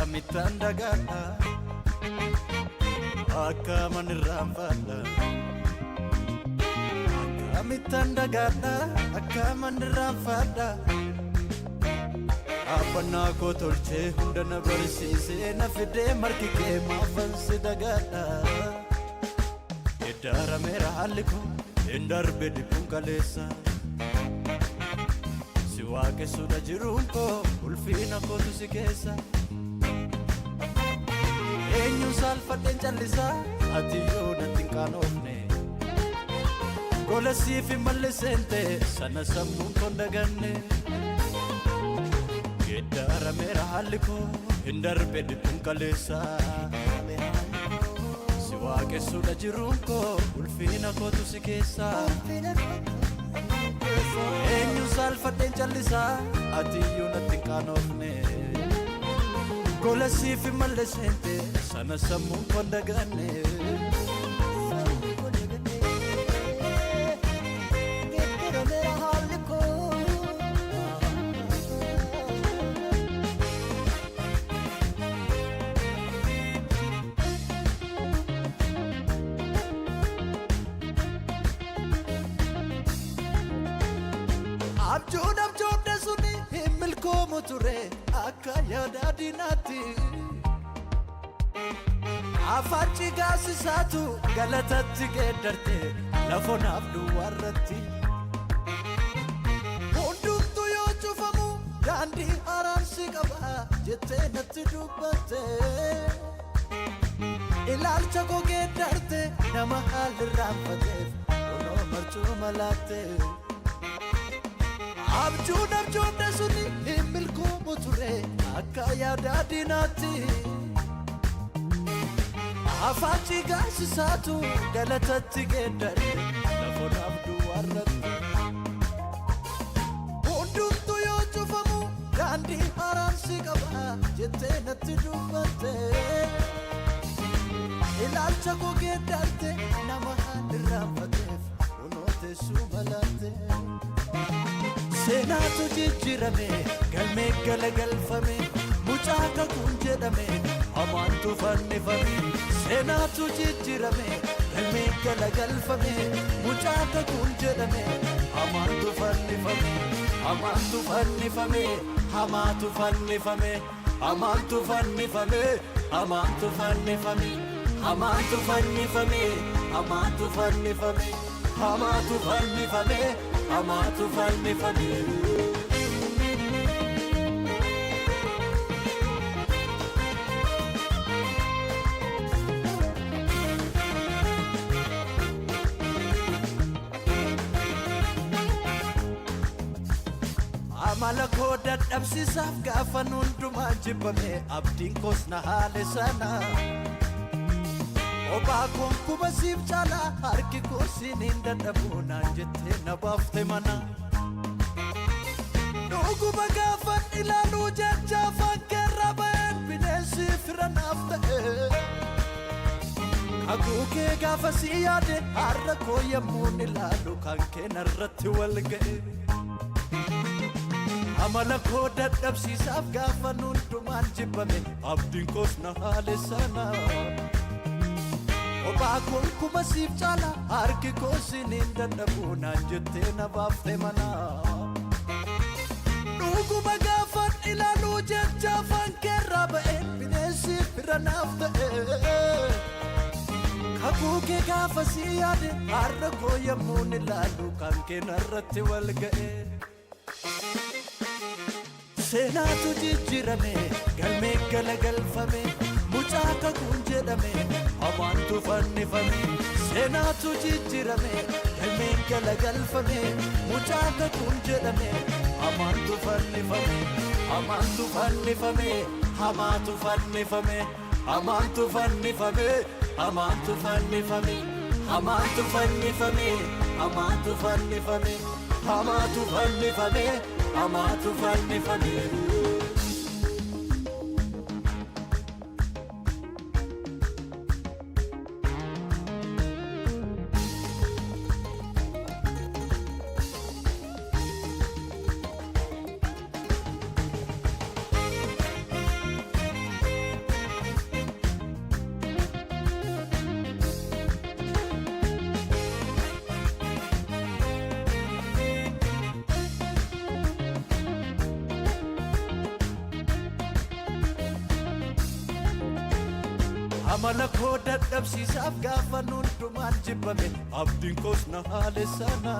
Akkamitti dagadha akkaman irraanfadha Akkamitti dagadha akkaman irraanfadha Abbannaa koo tolchee hunda na barsiisee na fidee marki kee maafan si dagadha Geddarameera haalli koo hin darbe dhibbuun kaleessa Si waaqessuudha jiruun koo ulfiina kootu si keessa Eenyuun saalfadheen callisaa ati yoo natti hin qaanoofne Gola siif hin malliseente sana sammuun koo hin daganne Geddarameera haalli koo hin darbe dhibbuun kaleessa Si waaqessuudha jiruun koo ulfiina kootu si keessa Eenyuun saalfadheen callisaa ati yoo natti hin qaanoofne Gola siif hin malliseente sana sammuun koo hin daganne Abjuun desuni himilkoomu ture akka yaada diinaatti Afaan cigaasisaatu galatatti geeddarte lafonaaf duwwaarratti Hundumtu yoo cufamu daandii araarsi qaba jettee natti dubbatte Ilaalcha koo geeddarte nama haalli irraanfateef kunoo marchuu malaatte Abjuun desuni himilkoomu ture akka yaada diinaatti Afaan cigaasisaatu galatatti geeddarte lafonaaf duwwaarratti Hundumtu yoo cufamu daandii araarsi qaba jettee natti dubbatte Ilaalcha koo geeddarte nama haalli irraanfateef kunoo teessuu malaatte Seenaatu jijjiirame galmee galagalfame mucaa kakuun jedhame hamaantu fannifame Seenaatu jijjiirame galmee galagalfame mucaa kakuun jedhame hamaantu fannifame Hamaantu fannifame hamaatu fannifame Hamaantu fannifame hamaatu fannifame Hamaantu fannifame hamaatu fannifame Hamaatu fannifame hamaatu fannifame Amala koo dadhabsiisaaf gaafan hundumaa jibbame abdiin koos na haale sana Obaa koon kuba siif caalaa harki koo siin hin dadhabu naan jettee na baafte mana Dhuguma gaafan ilaaluu jecha afaan keerraa ba'een bineensi fira naaf ta'e Kakuu kee gaafa si yaade har'a koo yemmuun ilaalu kan kee narratti wal ga'e Amala koo dadhabsiisaaf gaafan hundumaan jibbame abdiin koos na haale sana Obaa koon kuba siif caalaa harki koo siin hin dadhabu naan jettee na baafte mana Dhuguma gaafan ilaaluu jecha afaan keerraa ba'een bineensi fira naaf ta'e Kakuu kee gaafa si yaade har'a koo yemmuun ilaalu kan kee narratti wal ga'e Seenaatu jijjiirame galmee galagalfame mucaa kakuun jedhame hamaantu fannifame Seenaatu jijjiirame galmee galagalfame mucaa kakuun jedhame hamaantu fannifame Hamaantu fannifame hamaatu fannifame Hamaantu fannifame hamaatu fannifame Hamaantu fannifame hamaatu fannifame Hamaatu fannifame hamaatu fannifame amala koo dadhabsiisaaf gaafa hundumaan jibbame abdiin koos na haale sana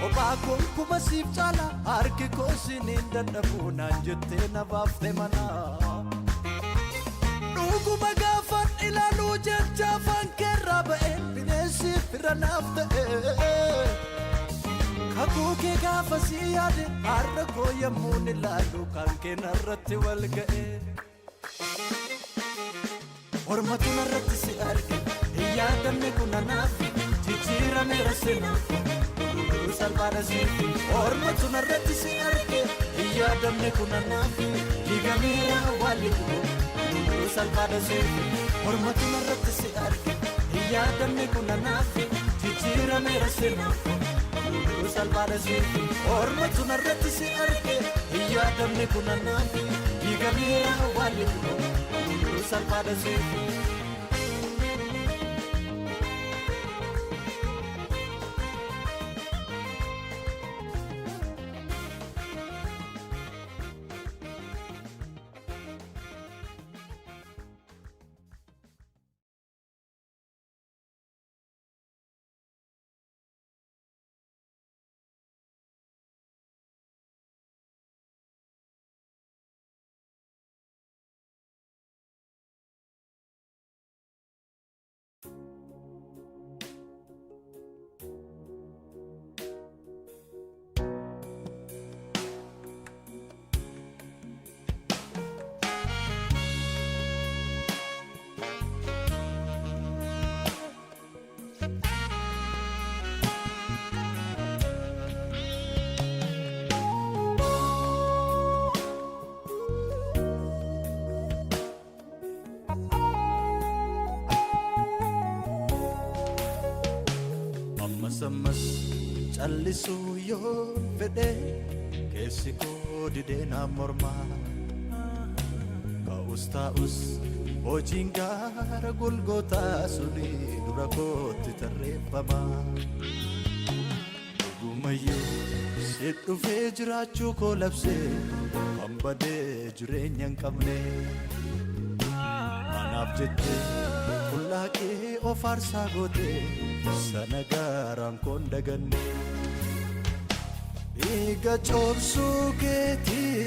kophaa koon kuma siif caala harki koos hin dadhabu naan jettee na baafte mana dhuguma gaafan ilaaluu jecha afaan keerraa ba'een bineensi fira naaf ta'e kakuu kee gaafa si yaade har'a koo yemmuun ilaalu kan kee narratti wal ga'e ormatu narratti si arge hin yaadamne kun anaaf jijjiirameera seenaaf salphaadha siif ormatu narratti si arge hin yaadamne kun anaaf diigameera waaliku salphaadha siif ormatu narratti si arge hin yaadamne kun anaaf jijjiirameera seenaaf salphaadha siif ormatu narratti si arge hin yaadamne kun anaaf diigameera waaliku salphaadha siif ammas callisuu yoo fedhe keessi koo didee naan mormaa ka'us taa'us hojiin gaara golgootaa suni dura kootti tarreeffama dhugumayyuu si dhufee jiraachuu koo labsee hambadee jireenya hin qabne anaaf jettee fullaaqee of aarsaa gootee sana gaaraan koon daganne dhiiga cobsuu keetii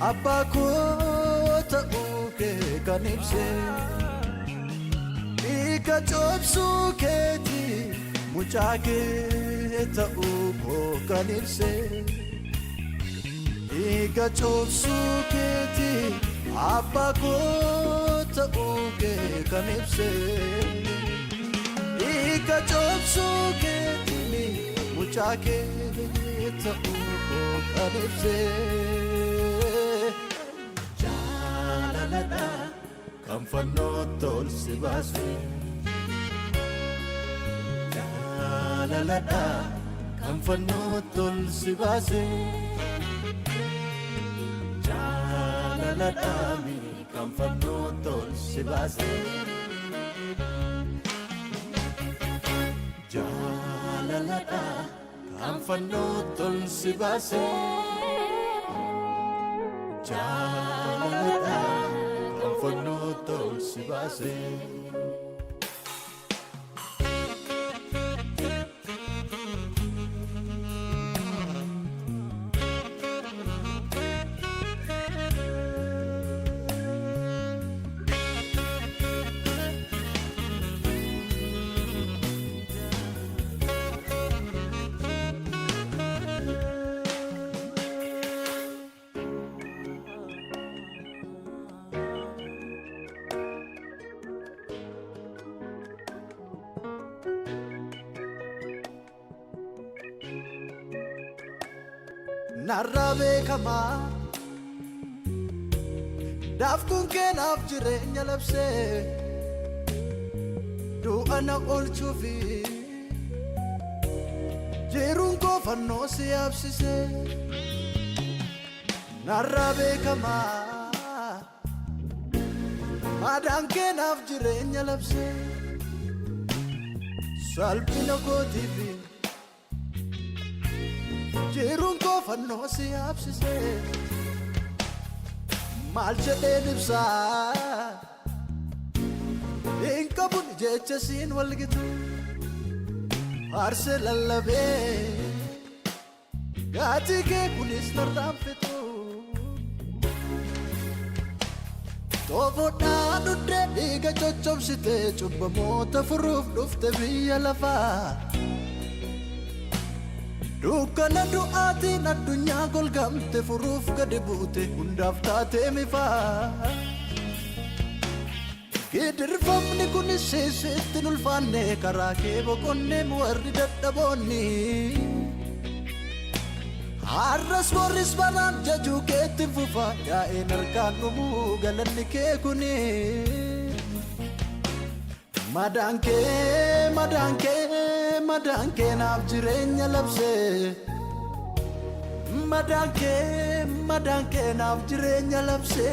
abbaa koo ta'uu kee kan ibse dhiiga cobsuu keetii mucaa kee ta'uu koo kan ibse dhiiga cobsuu keetii abbaa koo ta'uu kee kan ibse dhiiga cobsuu keetii mucaa kee ta'uu koo kan ibse jaalalladha kan fannootti ol si baase jaalalladha kan fannootti ol si baase jaalalladha kan fannootti ol si baase jaalalladha kan fannootti ol si baase jaalalladha kan fannootti ol si baase narraa beekamaa daafkuun keenaaf jireenya labsee du'a na oolchuufi jiruun koo fannoo si yaabsise narraa beekamaa maadaan keenaaf jireenya labsee salphina kootiifi jiruun koo fannoo si yaabsise maal jedheen ibsaa Inkabun jecha siin walgitu Aarse lallabee Gaati kee kunis narraan fitu Toofoodhaa dhuddee dhiiga coccobsite cubbamoota furuuf dhufte biyya lafaa Dukkana du'aatiin addunyaa golgamte furuuf gadi buute hundaaf taatee mifaa Gidirfamni kunis sitti nulfaanne karaa kee boqonnee warri dadhaboonni Har'as warris baraan jajuu keetti fufa yaa'een harkaan dhumuu galanni kee kuni Madaan kee naaf jireenya labse Madaan kee naaf jireenya labse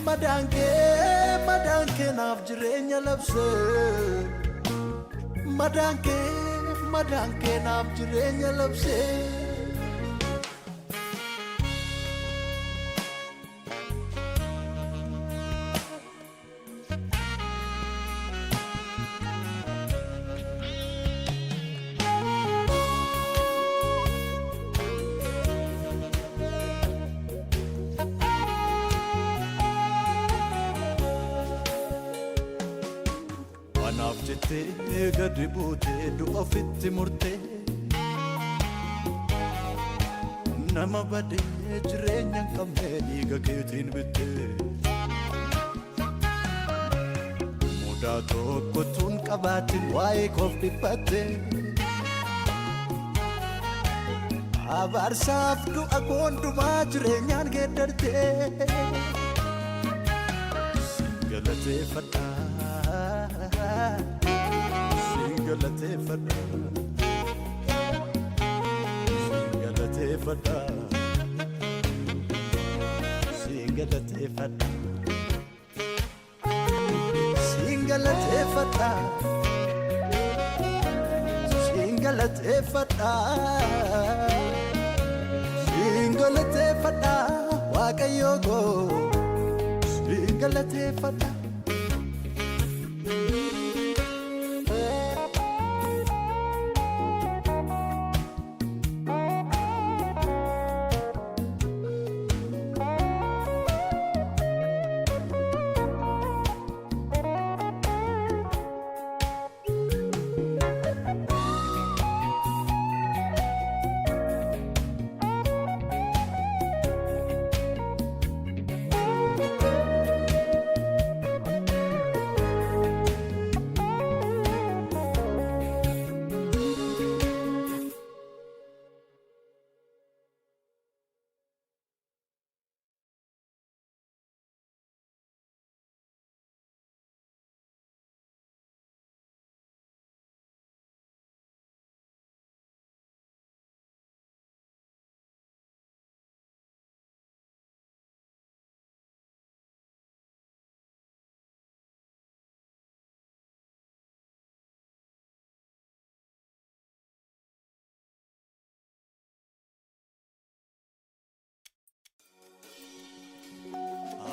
Madaan kee naaf jireenya labse Madaan kee naaf jireenya labse Anaaf jettee gadi buutee du'a ofitti murtee Nama badee jireenya hin qabne dhiiga keetiin bittee Mudaa tokkotuun qabaatin waa'ee koof dhiphatte Abaarsaaf du'a koondumaa jireenyaan geeddartee Galateeffadhaa Galateeffadhaa Waaqayyo koo siin galateeffadhaa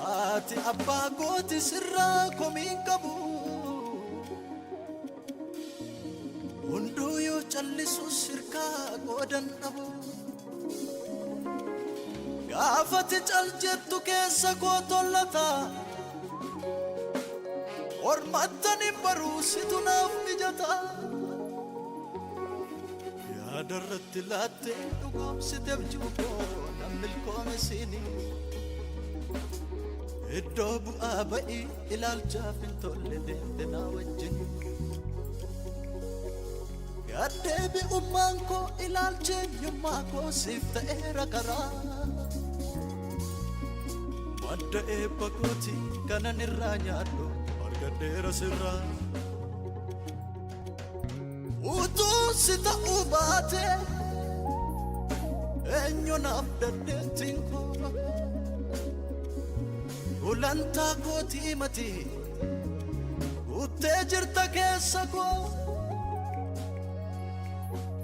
Ati abbaa gooti sirraa komiin qabu Hunduu yoo callisu sirkaa qoodan dhabu Gaafati cal jettu keessa koo tollata Ormattaniin baruu situ naaf mijata Yaadarratti laattee dhugoomsiteef jibukoo nan milkoome siinii Iddoo bu'aa ba'ii ilaalchaaf hin tolle deemte naa wajjin Gaddeebi'ummaan koo ilaalcheenyummaa koo siif ta'eera karaa Madda eebba kooti kanan irraa nyaadhu argadheera sirraa Utuu si ta'uu baate eenyu naaf dandeettiin koo Ulantaa kootii mati uttee jirta keessa koo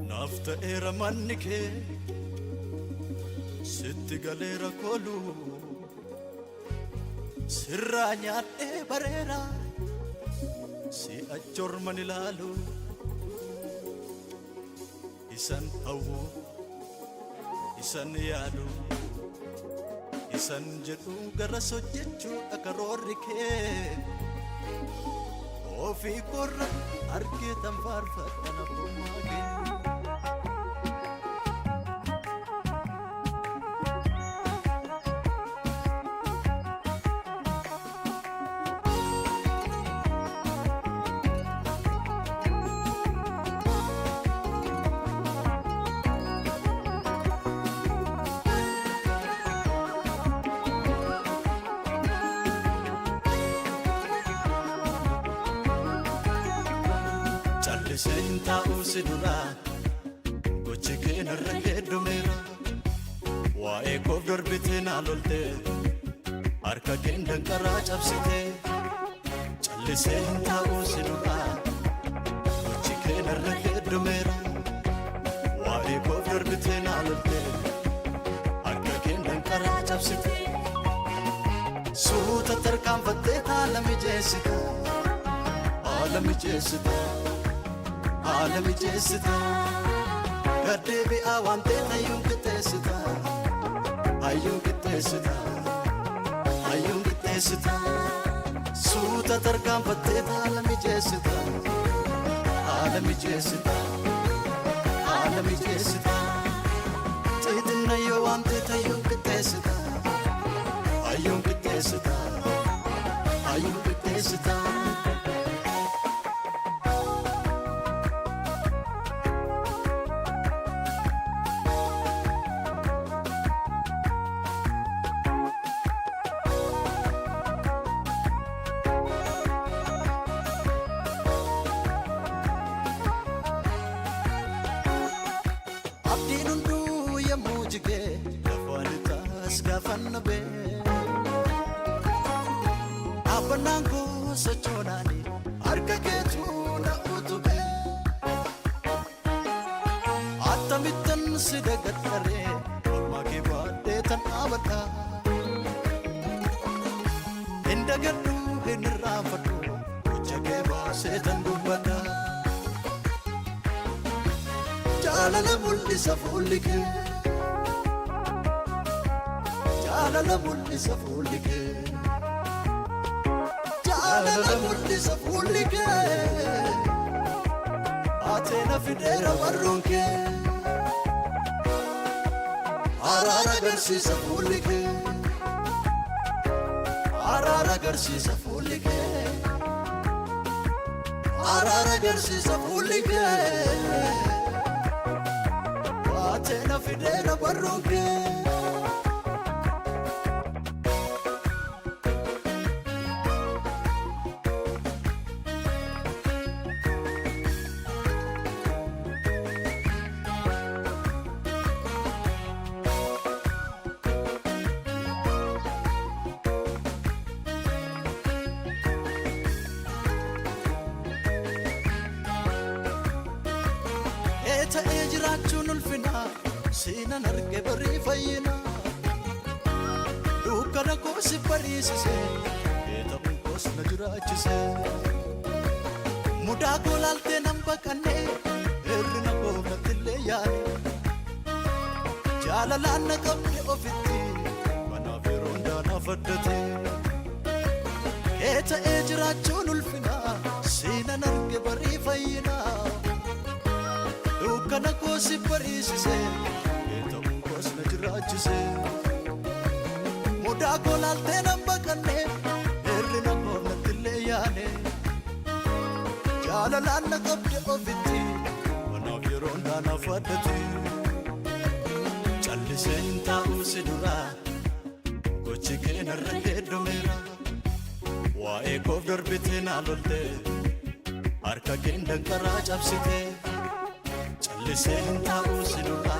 Naaf ta'eera manni kee sitti galeera kooluu sirraa nyaadhee bareera si ajjoorman ilaalu isan hawwu isan yaadu isan jedhu garas hojjechuu akaroorri kee ofii korra argeetan faarfadhan abbummaa kee Senta usidura gochi kena rakedo mera wae kof darbite na lolte arka kenda kara chapsite challe senta usidura gochi kena rakedo mera wae kof darbite na lolte arka kenda kara chapsite suuta tarkan fatte alami jesita alami jesita gadebi awante ayun kitesita suuta tarkan fatte alami jesita tidna yo ante ayun kitesita Gafannabe abanango sochonani arka ketu na utube atamitan sidagatare mage bade tan abata indagadu hinrafatu jage base tan dubata jalala mulli safulike jalala mulli safulike atena fidera warronke arara garsi safulike atena fidera warronke ejirachun ulfina sina narge bari fayina dukana ko si parisise eta unkos na jirachise muda ko lalte nambakane erna ko matille yani jalalan qabni ofiti mana veronda nafaddate eta ejirachun ulfina sina narge bari fayina kana ko si parisise eta unkos na jirachise muda ko lalte nambakane erna ko matille yani jalalan qabni ofiti mana veronda nafaddate challe senta usidura gochi kena rakedo mera wae kof darbite na lolte arka kenda kara chapsite Senta usidura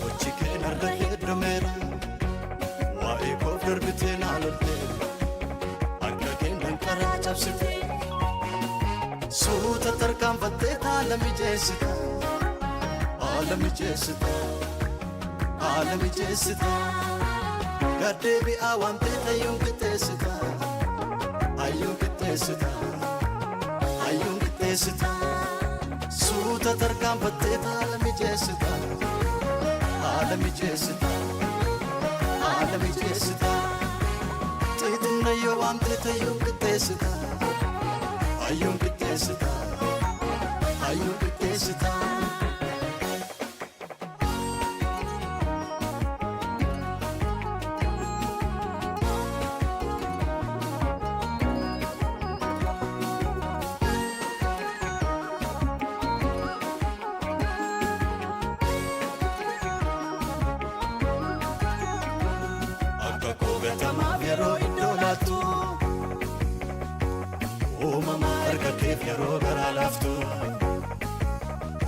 gochi kena rakedo mera wae kof darbite na lolte arka kenda kara chapsite suuta tarkan fatte alami jesita gaddeebi'aa waan ta'e hayyuun qixxeessita hayyuun qixxeessita hayyuun qixxeessita suuta tarkaanfattee haala mijeessita haala mijeessita haala mijeessita xiixinna yoo waan ta'e hayyuun qixxeessita hayyuun qixxeessita hayyuun qixxeessita yeroo iddoo laattu uumamaa harka keef yeroo garaa laaftu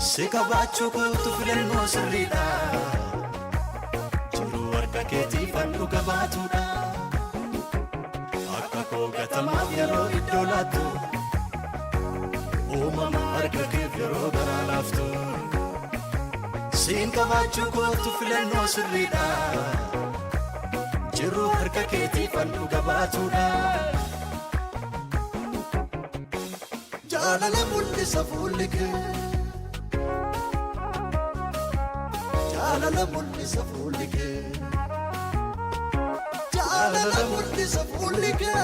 si qabaachuu kootu filannoo sirriidha jiruu harka keetiif handhu gabaatuudha akka koo gatamaaf yeroo iddoo laattu uumamaa harka keef yeroo garaa laaftu siin qabaachuu kootu filannoo sirriidha jiruu harka keetiif handhu gabaatuudha jaalala mul'isa fuulli kee jaalala mul'isa fuulli kee jaalala mul'isa fuulli kee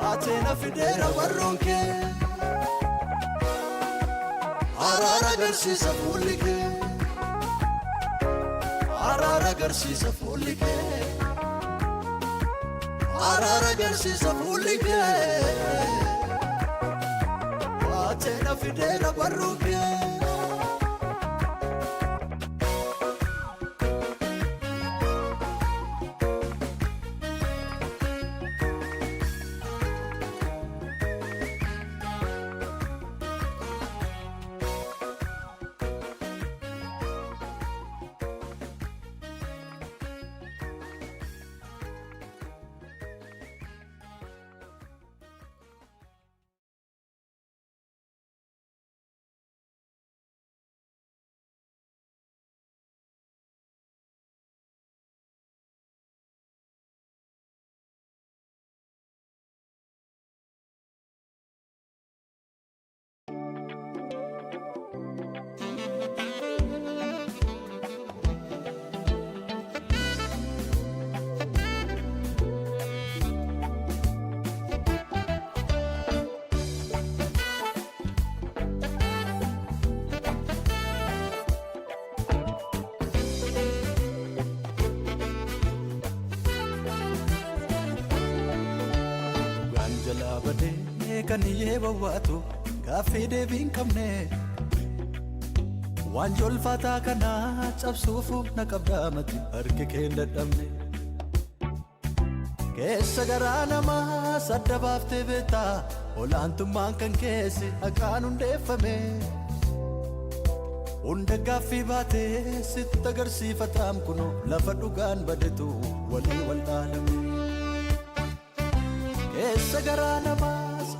baatee na fideera warroon kee araara agarsiisa fuulli kee araara agarsiisa fuulli kee araara agarsiisa fuulli kee baatee na fideera warroon kee kan yeewwaatu gaaffii deebiin qabne waan jolfaataa kana cabsuuf na qabdaamati harki kee dadhabne keessa garaa namaa sadda baaftee beektaa olaantummaan kan keessi haqaan hundeeffame hunda gaaffii baatee sitti agarsiifataam kunoo lafa dhugaan badetu walii wal dhaalame keessa garaa namaa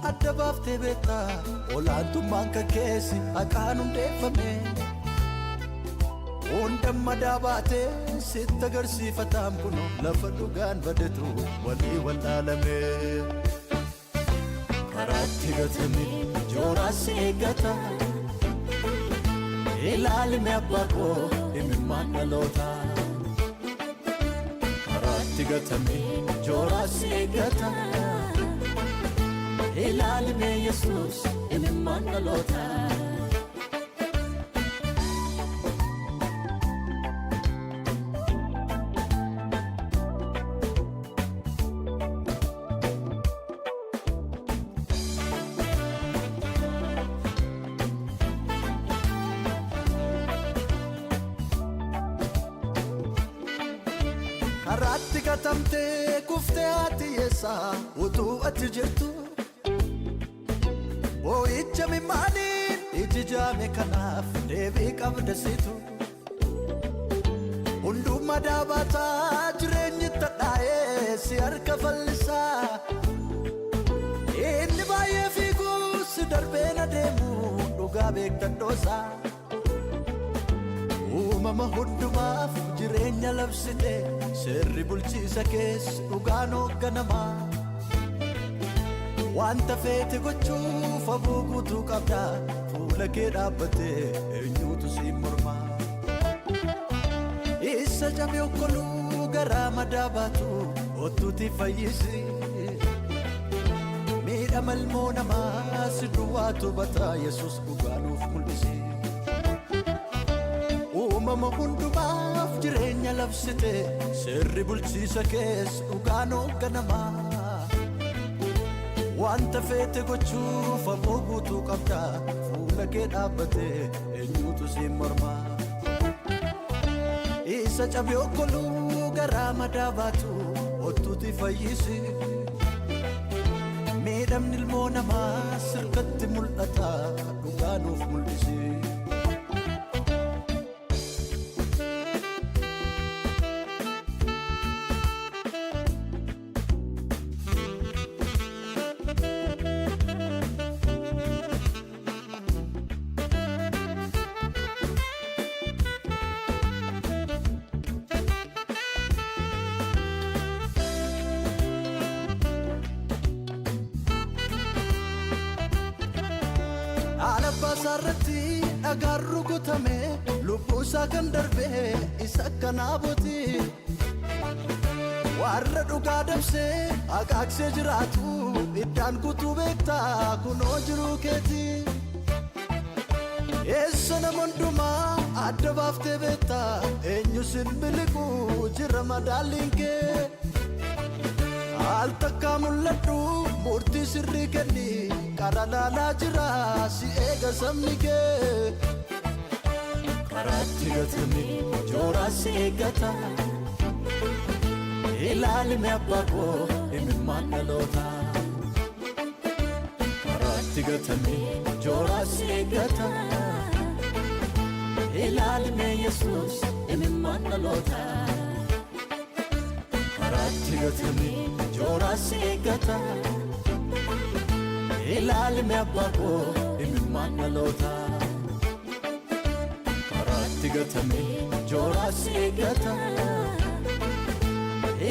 adda baaftee beektaa olaantummaan kan keessi haqaan hundeeffame hunda madaa baatee sitti agarsiifataam kunoo lafa dhugaan badetu walii wal dhaalame karaatti gatame jooraas eeggata ilaalime abbaa koo imimmaan dhaloota karaatti gatame jooraas eeggata ilaalime Yesuus imimmaan dhaloota karaatti gatamtee kuftee ati yeessaa utuu ati jirtu boo'icha mimmaaniin iji jaame kanaaf deebii qabda situ hundummaa daabataa jireenyi tadhaa'ee si harka fallisaa inni baay'ee fiiguus darbeen adeemu dhugaa beektadhoosaa uumama hundumaaf jireenya labsite sirri bulchiisa kees dhugaan hoogganamaa wanta feete gochuuf aboo guutuu qabda fuula kee dhaabbatte eenyuutu si mormaa isa jabe okkoluu garaa madaa baatu ottuuti fayyisi miidhama ilmoo namaa si duwwaatu bataa Yesuus dhugaanuuf mul'isi uumama hundumaaf jireenya labsite sirri bulchiisa kees dhugaan hoogganamaa wanta feete gochuuf aboo guutuu qabda fuula kee dhaabbatte eenyuutu si mormaa isa cabe okkoluu garaa madaa baatu ottuuti fayyisi miidhamni ilmoo namaa sirkatti mul'ata dhugaanuuf mul'isi Alabbasarratti dhagaan rukutame lubbuusaa kan darbe isa akkanaaboti warra dhugaa dabsee haqaaqsee jiraatu iddaan guutuu beektaa kunoo jiruu keeti eessa nama hundumaa adda baaftee beektaa eenyu sin biliqu jira madaalliin kee al takkaa mul'adhu murtii sirrii kenni karaa laalaa jira si eega sabni kee karaatti gatame jooraa si eeggata ilaalime abbaa koo imimmaan dhaloota karaatti gatame jooraa si eeggata ilaalime Yesuus imimmaan dhaloota karaatti gatame jooraa si eeggata ilaalime abbaa koo imimmaan dhaloota karaatti gatame jooraa si eeggata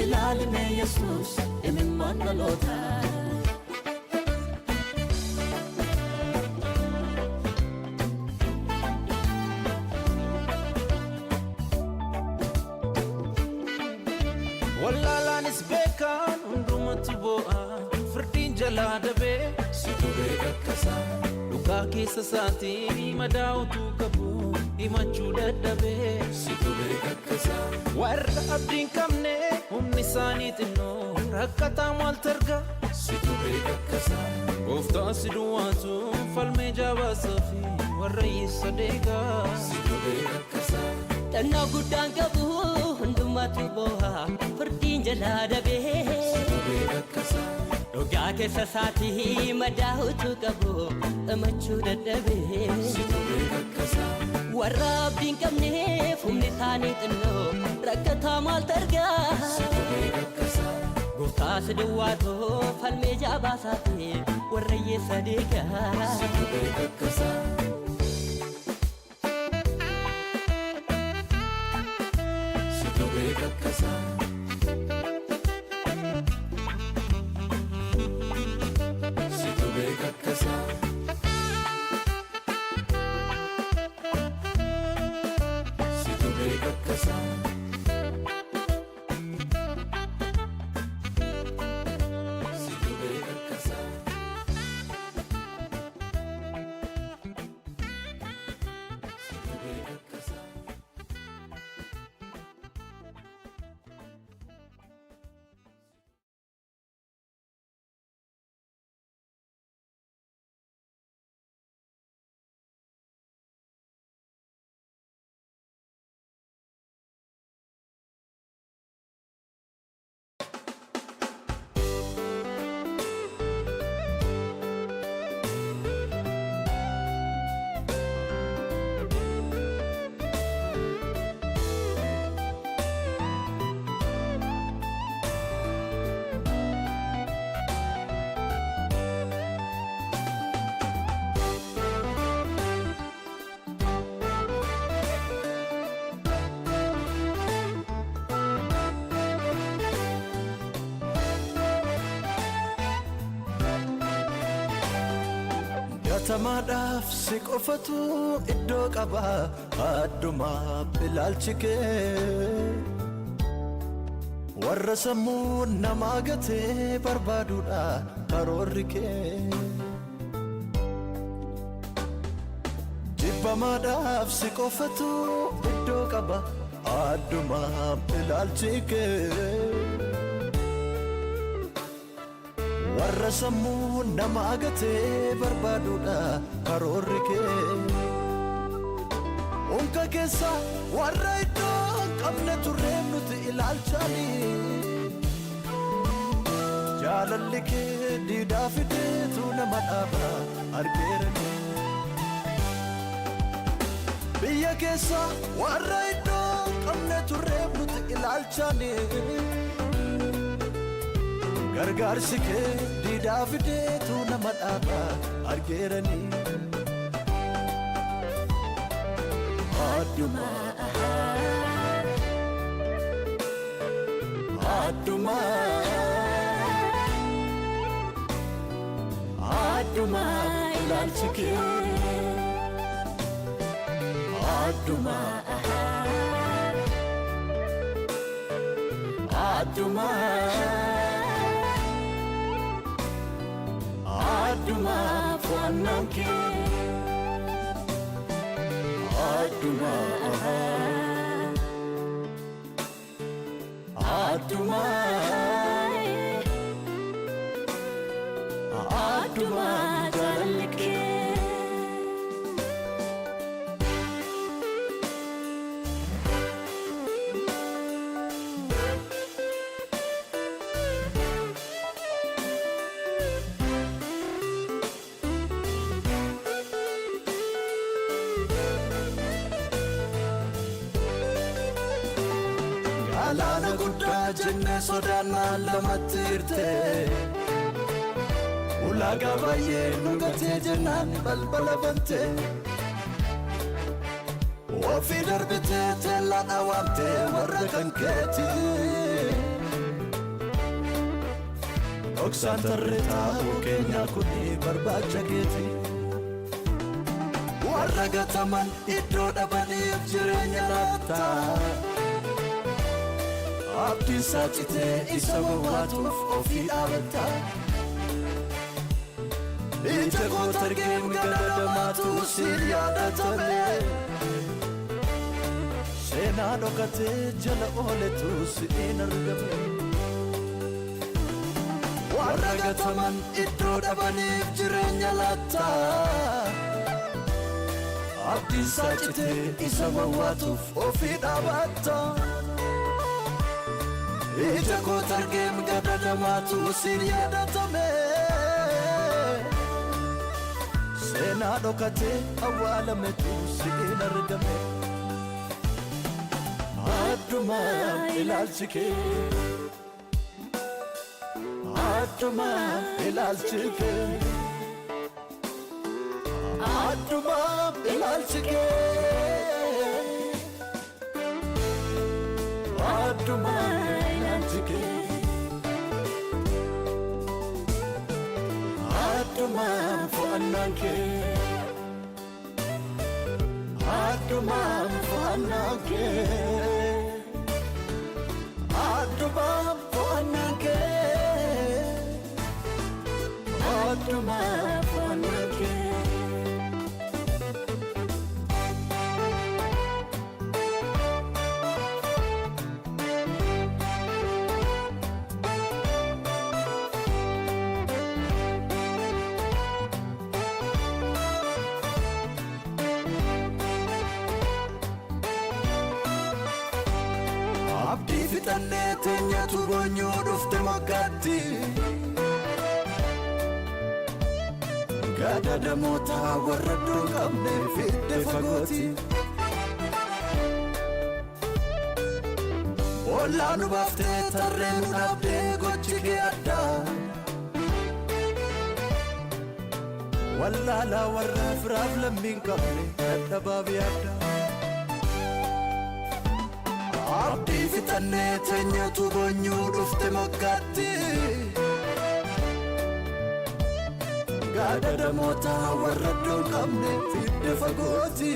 ilaalime Yesuus imimmaan dhaloota wallaalaanis beekaan hundumatu boo'a firdiin jalaa dabee situ beekakkasaa dhugaa keessa isaatii madaa'utu qabu himachuu dadhabee situ beekakkasaa warra abdiin qabne humni isaanii xinnoo rakkataa maaltu arga situ beekakkasaa gooftaa si duwwaatu falmee jaabaasaa fi warra hiyyeessa deegaa situ beekakkasaa Tanna guddaan qabu hundumatu boo'a firdiin jalaa dabee situ beekakkasaa dhugaa keessa isaatii madaa'utu qabu himachuu dadhabee situ beekakkasaa warra abdiin qabneef humni isaanii xinnoo rakkataa maaltu argaa situ beekakkasaa gooftaa si duwwaatu falmee jaabaasaa fi warra hiyyeessa deegaa situ beekakkasaa situ beekakkasaa situ beekakkasaa situ beekakkasaa Jaalatamadaaf si qofatu iddoo qaba adduma ilaalchi kee warra sammuu namaa gatee barbaaduudha karoorri kee jibbamaadhaaf si qofatu iddoo qaba adduma ilaalchi kee warra sammuu namaa gatee barbaaduudha karoorri kee unka keessa warra iddoo qabne turreen nuti ilaalchanii jaalalli kee diidaa fideetu nama dhaaba argeerani biyya keessa warra iddoo qabne turreen nuti ilaalchanii gargaarsi kee diidaa fideetu nama dhaaba argeerani adduma adduma adduma ilaalchi kee adduma adduma adduma fo'annaan kee adduma adduma adduma jaalalli kee Alaana guddaa jennee sodaannaa lamatti hirte ulaagaa baay'ee nu gatee jennaan balbala bante ofii darbitee teellaan awaamtee warra kan keeti dhoksaan tarree taa'uu keenyaa kuni barbaacha keeti warra gataman iddoo dhabaniif jireenya laattaa abdiin saacitee isa wawwaatuuf ofii dhaabatta ija koota argeen gadadamaatu siin yaadatame seenaa dhokatee jala ooletu siin argame warra gataman iddoo dhabaniif jireenya laattaa abdiin saacitee isa wawwaatuuf ofii dhaabatta ija koota argeen gadadamaatu siin yaadatame seenaa dhokatee awwaalametu siin argame adduma ilaalchi kee adduma ilaalchi kee adduma ilaalchi kee adduma adduma fo'annaan kee adduma fo'annaan kee adduma fo'annaan kee adduma fo'annaan kee abdii fixannee teenyatu boonyuu dhufte moggaatti gadadamoota warra iddoo qabne fidde fagooti ollaa nu baaftee tarree nu dhaabdee gochi kee addaa wallaalaa warra firaaf lammiin qabne dadhabaaf yaaddaa abdii fixannee teenyatu boonyuu dhufte moggaatti yaada namoota warra iddoon qabne fidde fagooti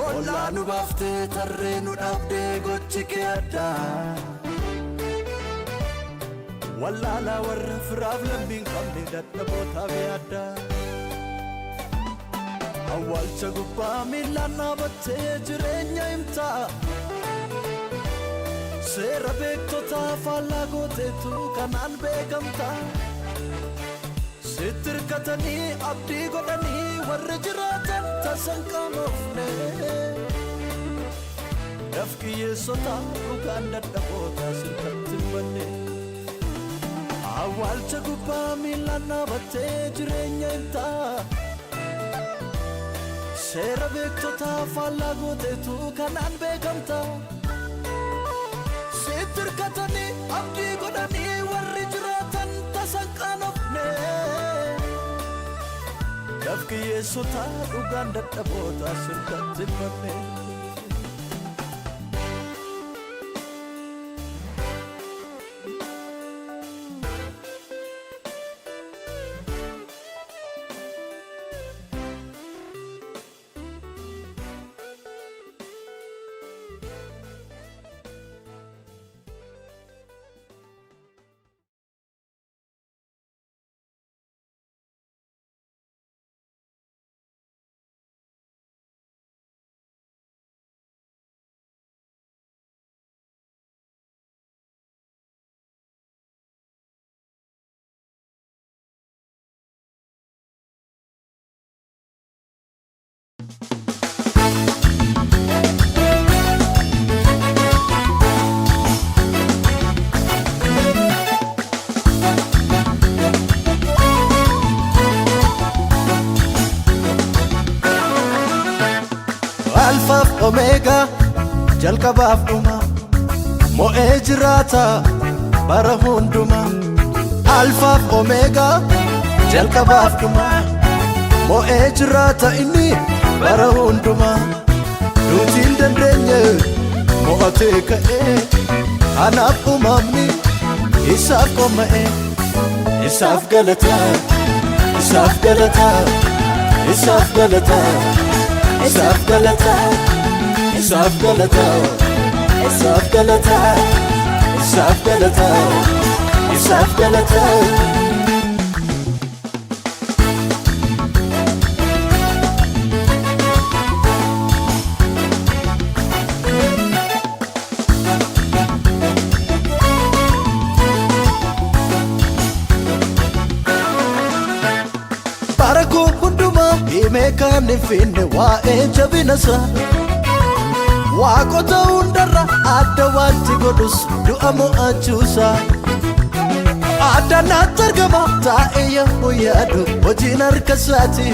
ollaa nu baaftee tarree nu dhaabdee gochi kee addaa wallaalaa warra firaaf lammiin qabne dadhabootaaf yaaddaa awwaalcha gubbaa miilaan dhaabattee jireenya himtaa seera beektota faallaa gooteetu kanaan beekamta sitti hirkatanii abdii godhanii warri jiraatan tasan qaanofne dafqiyyeessota dhugaan dadhaboota sirkatti banne awwaalcha gubbaa miilaan dhaabattee jireenya himtaa seera beektota faallaa gooteetu kanaan beekamta sitti hirkatanii abdii godhanii warri jiraatan tasan qaanofne dafqiyyeessota dhugaan dadhaboota sirkatti banne Alpha Omega jalqabaaf dhuma mo'ee jiraata bara hunduma Alpha Omega jalqabaaf dhuma mo'ee jiraata inni bara hunduma nutiin dandeenye mo'atee ka'ee anaaf uumamni isaaf qoma'e isaaf galata isaaf galata isaaf galata isaaf galata isaaf galata isaaf galata isaaf galata isaaf galata barako hunduma himeekaan finne waa'ee jabinasa waaqota hundarra adda wanti godhus du'a mo'achuusa adda naatti argama taa'ee yommuu yaadu hojiin harka isaati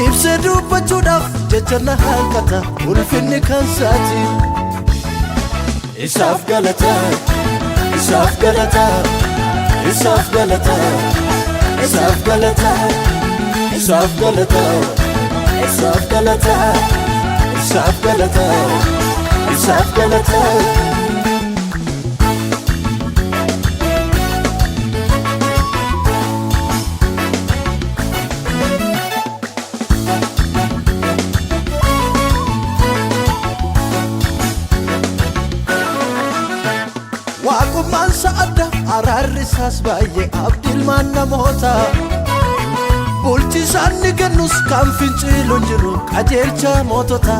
ibsee dubbachuudhaaf jecha na hanqata ulfinni kan isaati isaaf galata isaaf galata isaaf galata isaaf galata isaaf galata isaaf galata isaaf galata isaaf galata waaqummaan sa'adda araarri isaas baay'ee abdiilmaan namoota bulchisaan ni kennus kan finciiluun jiru qajeelcha mootota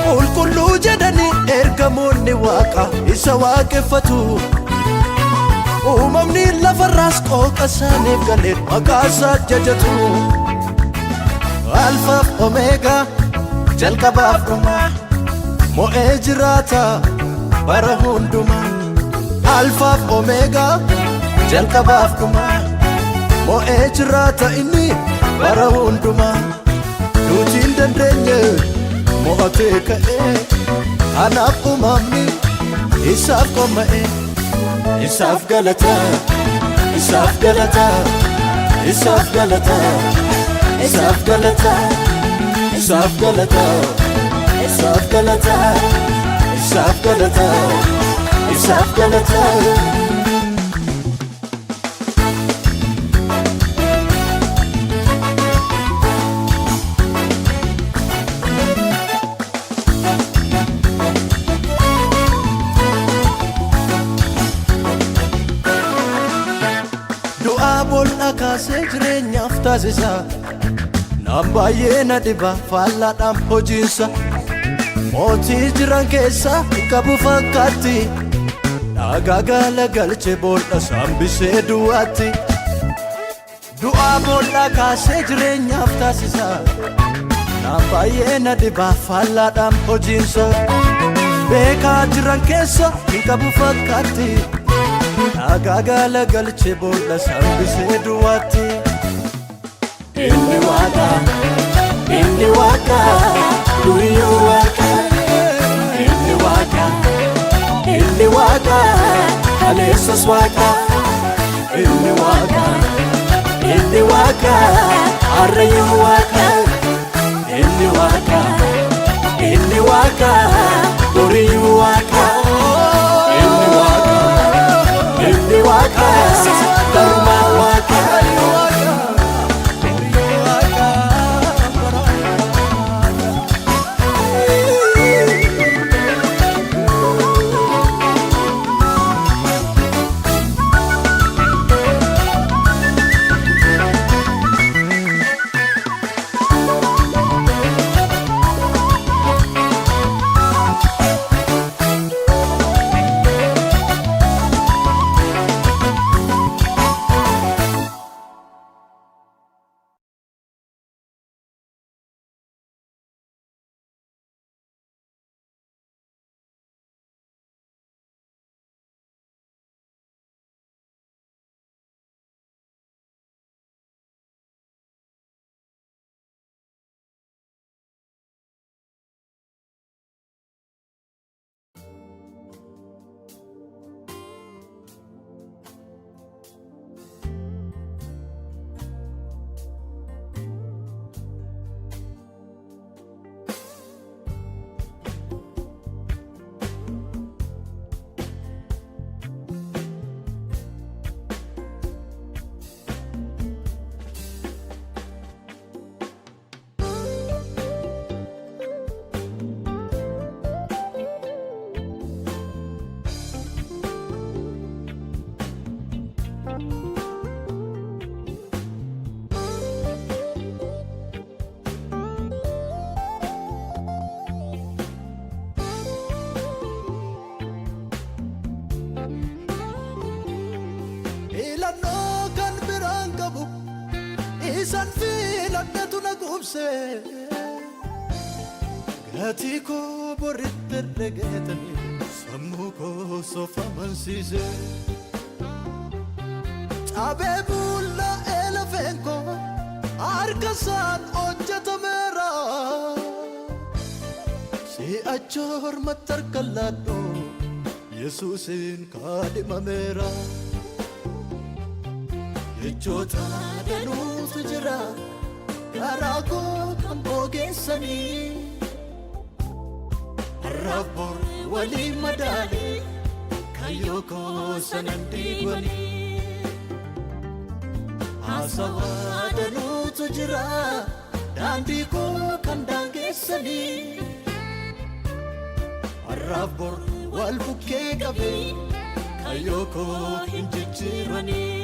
qulqulluu jedhanii ergamoonni waaqa isa waaqeffatu uumamni lafarraas qooqa isaaniif galeen maqaa isaa jajatu alfaaf omeegaa jalqabaaf dhuma mo'ee jiraata bara hunduma alfaaf omeegaa jalqabaaf dhuma mo'ee jiraata inni bara hunduma nutiin dandeenye mo'atee ka'ee anaaf uumamni isaaf qoma'e isaaf galata isaaf galata isaaf galata isaaf galata isaaf galata isaaf galata isaaf galata isaaf galata kaasee jireenyaaf taasisa Naan baay'ee na dhiba faallaadhaan hojiinsa Mootii jiran keessa qabu fakkaatti Dhagaa galagalchee boolla sambisee du'aatti Du'aa boolla kaasee jireenyaaf taasisa Naan baay'ee na dhiba faallaadhaan hojiinsa Beekaa jiran keessa qabu fakkaatti Dhagaa galagalchee boolla sambisee du'aatti Inni waaqa Duriyyuu waaqa Inni waaqa Kaleessas waaqa Inni waaqa Harrayyuu waaqa Inni waaqa Duriyyuu waaqa Inni waaqa Garumaa waaqa Isan filadhatu na gubse Gatii koo boritti herregetanii sammuu koo sofamansiise Cabee bulla'ee lafeen koo harkasaan hojjetameera Si'achi hormatti harkan laadhu Yesuusin kaadhimameera Jechoota danuutu jira garaa koo kan bogeessanii Har'aaf bor walii madaale kayyoo koo sanan diiganii Haasawaa danuutu jira daandii koo kan daangeessanii Har'aaf bor wal bukkee qabee kayyoo koo hin jijjiiranii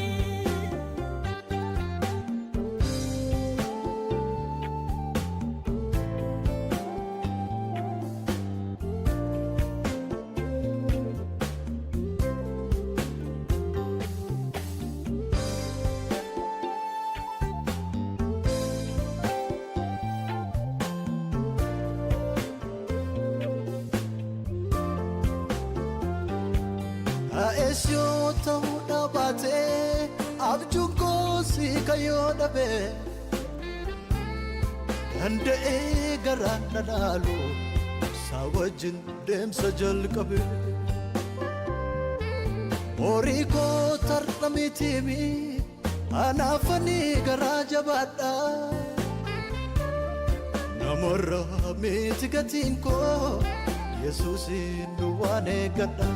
Aesyo ta'uu dhaabate abjuun koo si kayyoo dhabe Danda'ee garaan na dhaalu isaa wajjin deemsa jalqabe Horii koo tarra mitiimi anaafanii garaa jabaadha Namarraa miti gatiin koo Yesuusin duwwaan eeggadha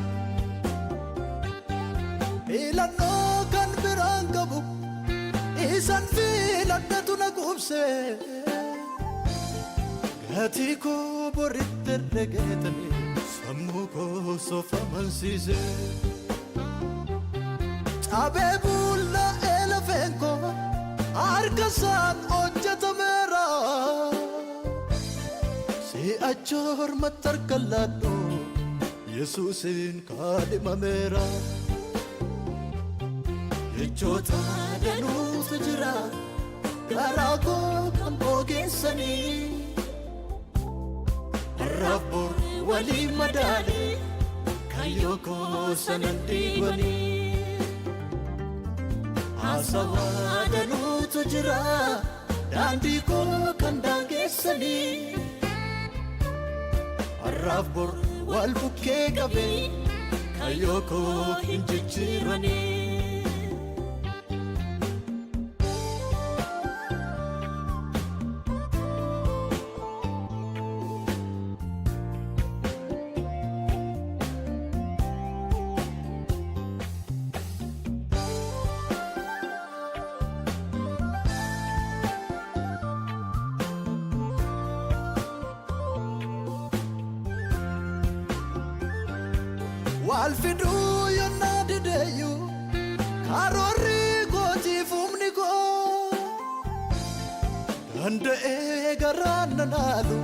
Ilannoo kan biraan qabu isan filadhatu na gubse Gatii koo boritti herregetanii sammuu koo sofamansiise Cabee bulla'ee lafeen koo harkasaat hojjetameera si'achoor mattarkalladhu Yesuusin kaadhimameera jechoota danuutu jira garaa koo kan ogeessanii har'aaf bor walii madaale kayyoo koo sanan dhiibanii haasawaa danuutu jira daandii koo kan daangeessanii har'aaf bor wal bukkee qabee kayyoo koo hin jijjiiranii Walfiduu yonnaa dideeyyu karoorri gootiif humni koo danda'ee garaan nanaalu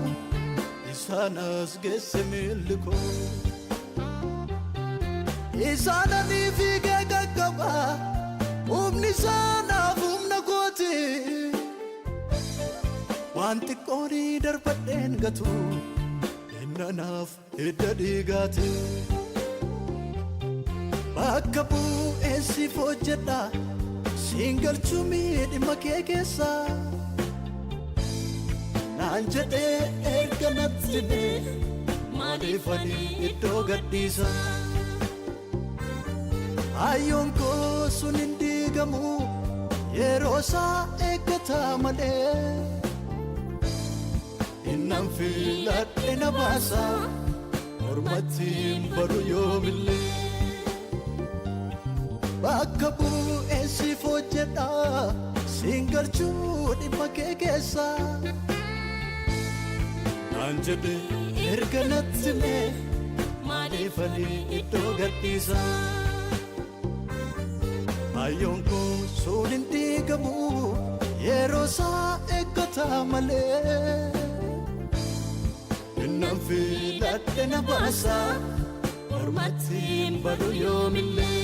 isaanas geesse miilli koo isaananii fiigee gaggaba humni isaanaaf humna kooti waan xiqqoonii darbadheen gatu innanaaf hidda dhiigaati Bakka bu'eessiif hojjedha siin galchuu miidhima kee keessa naan jedhee erga natti hime maaliif ani iddoo gadhiisa hayyoon koo sun hin diigamu yeroo isaa eeggataa malee innan filadhe na baasa mormattiin badu yoomillee Bakka bu'eessiif hojjedha siin galchuu dhimma kee keessa naan jedhe erga natti hime maaliif ani iddoo gadhiisa hayyoon koo sun hin diigamu yeroo isaa eeggataa malee innan filadhe na baasa mormattiin badu yoomillee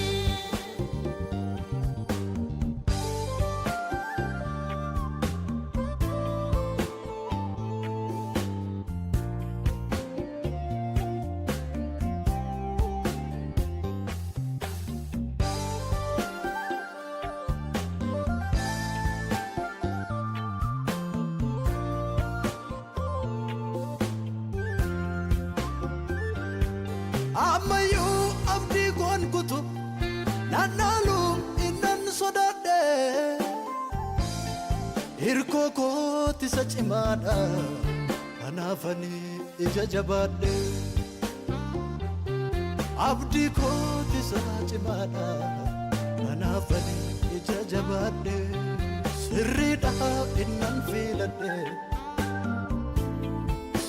Ammayyuu abdii koon kutu naannaaluun innan sodaadhe hirkoo kootisa cimaadha kanaafani ija jabaadhe abdii kootisa cimaadha kanaafani ija jabaadhe sirriidha innan filadhe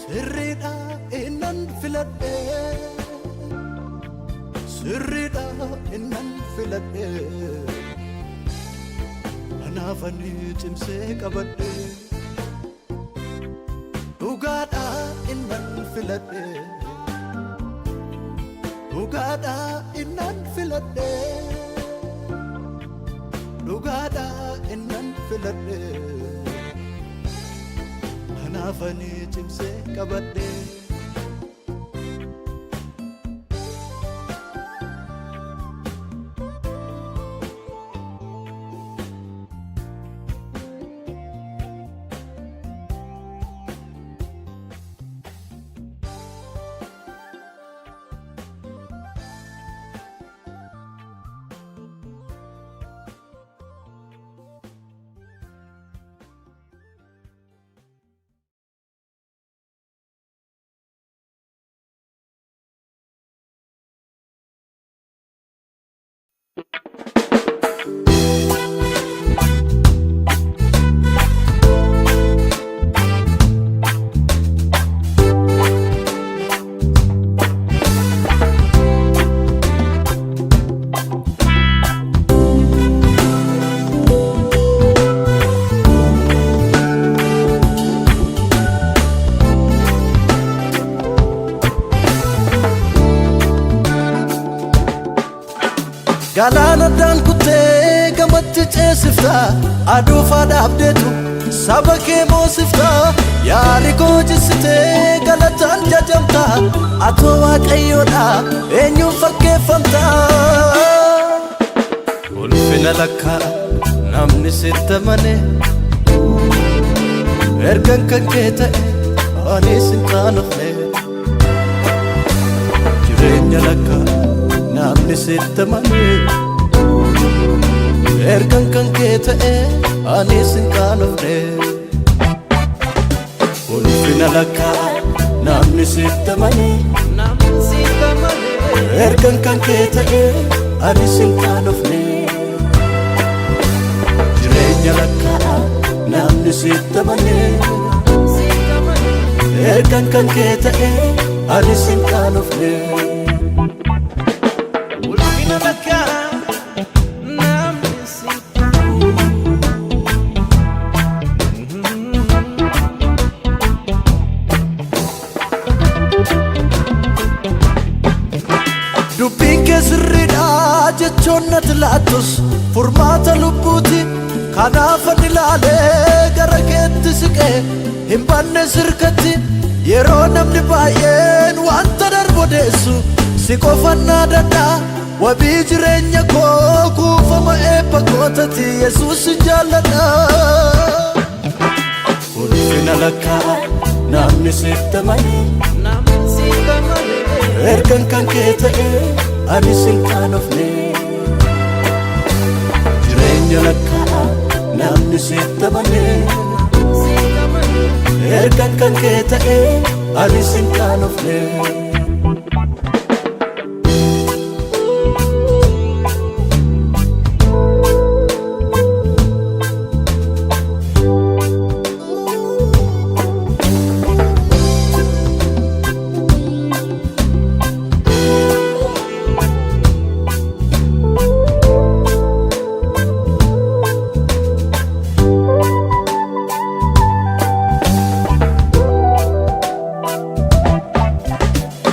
sirriidha innan filadhe Sirriidha innan filadhe kanaafani cimsee qabadhe dhugaadha innan filadhe dhugaadha innan filadhe dhugaadha innan filadhe kanaafani cimsee qabadhe galaana daan kuttee gamatti ceesifta aduufaa dhaabdeetu saba kee moosifta yaari koo jissitee galataan jajamta atoo waaqayyoodha eenyuun fakkeeffamta ulfina lakkaa namni sitti amane ergan kan kee ta'e anis hin qaanofne jireenya lakkaa namni sitti amane ergan kan kee ta'e anis hin qaanofne ulfina lakkaa namni sitti amane ergan kan kee ta'e anis hin qaanofne jireenya lakkaa namni sitti amane ergan kan kee ta'e anis hin qaanofne ulfina lakkaa namni sitti dubbiin kee sirriidha jechoon natti laattus furmaata lubbuuti kanaafan ilaalee gara keetti siqee hin banne sirkatti yeroo namni baay'een wanta darbu odeessu si qofannaa danda'a wabii jireenya koo kuufama eebba kootati Yesuus jaalladha ulfina lakkaa namni sitti amane ergan kan kee ta'e anis hin qaanofne jireenya lakkaa namni sitti amane ergan kan kee ta'e anis hin qaanofne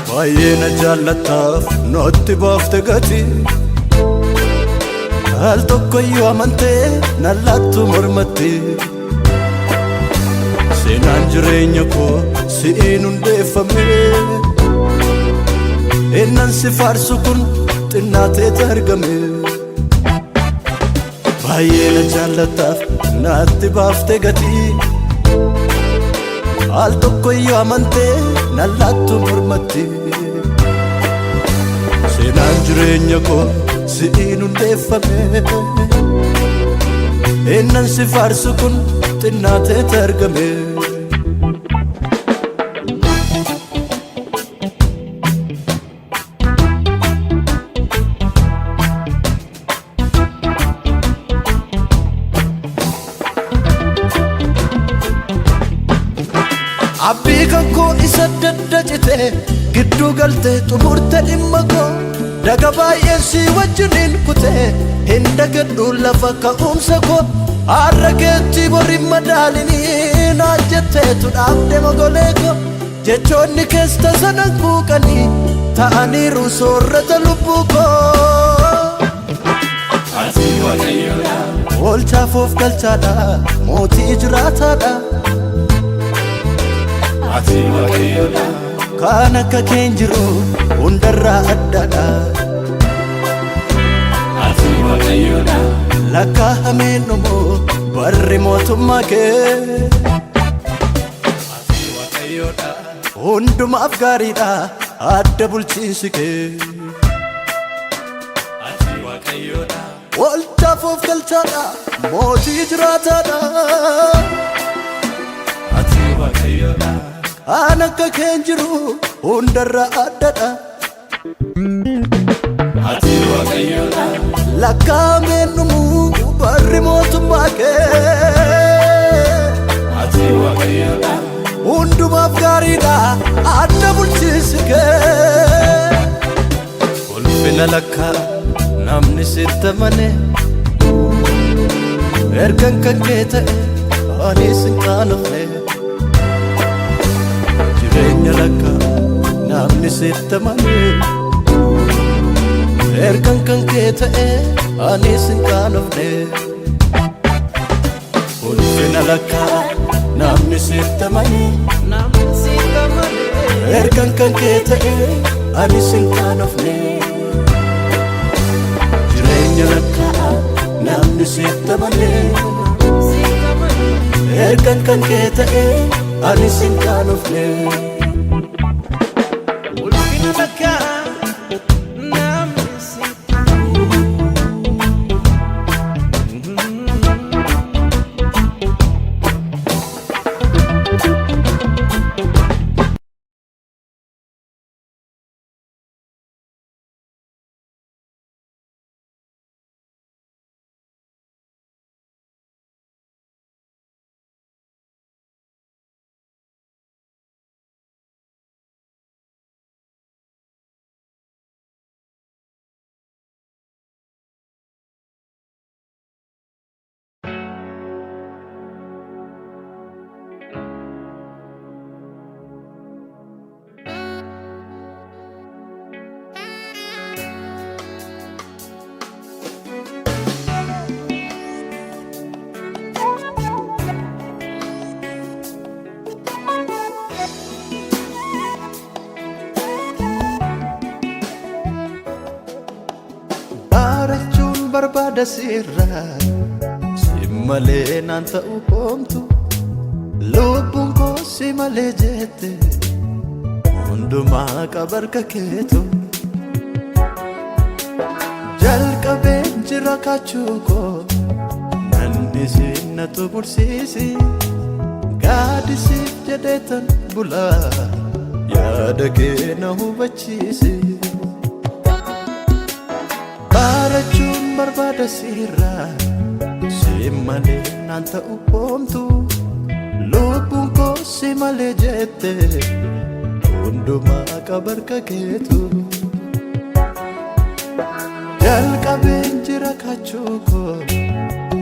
baay'eena jaallataaf nootti baafte gati al tokkoyyuu amantee nan laattu mormatti seenaan jireenya koo si'iin hundeeffame innan si faarsu kun xinnaateeti argame baay'eena jaallataaf naatti baafte gati al tokkoyyuu amantee nan laattu mormatti seenaan jireenya koo si'iin hundeeffame innan si faarsu kun xinnaateeti argame abbii kan koo isa daddacite gidduu galte xumurte dhimma koo daga baay'een si wajjiniin kute hin dagadhu lafa ka'umsa koo har'a keetti bori madaalinii naan jetteetu dhaabde mogolee koo jechoonni kees tasanan quuqanii ta'aniiru soorrata lubbuu koo ati waaqayyoodha oolchaaf of galchaadha mootii jiraataadha ati waaqayyoodha kan akka keen jiru hundarraa addaadha ati waaqayyoodha lakkaa'ameen dhumu barri mootummaa kee ati waaqayyoodha hundumaaf gaariidha adda bulchiinsi kee ati waaqayyoodha oolchaaf of galchaadha mootii jiraataadha ati waaqayyoodha kan akka keen jiru hundarraa addaadha ati waaqayyoodha lakkaa'ameen dhumu barri mootummaa kee ati waaqayyoodha hundumaaf gaariidha adda bulchiinsi kee ulfina lakkaa namni sitti amane ergan kan kee ta'e anis hin qaanofne jireenya lakkaa namni sitti amane ergan kan kee ta'e ani sin qaanofne ulfina lakkaa namni sitti manii ergan kan kee ta'e ani sin qaanofne jireenya lakkaa namni sitti manii ergan kan kee ta'e ani sin qaanofne ulfina lakkaa barbaada sirraa si malee naan ta'u hoomtu lubbuun koo si malee jette hundumaa qabarka keetu jalqabeen jira kaachuu koo nan isin na xumursiisi gaadisiif jedheetan bulaa yaada kee na hubachiisi baarachuun barbaada sirraa si malee naan ta'u hoomtu lubbuun koo si malee jette hundumaa qabarka keetu jalqabeen jira kaachuu koo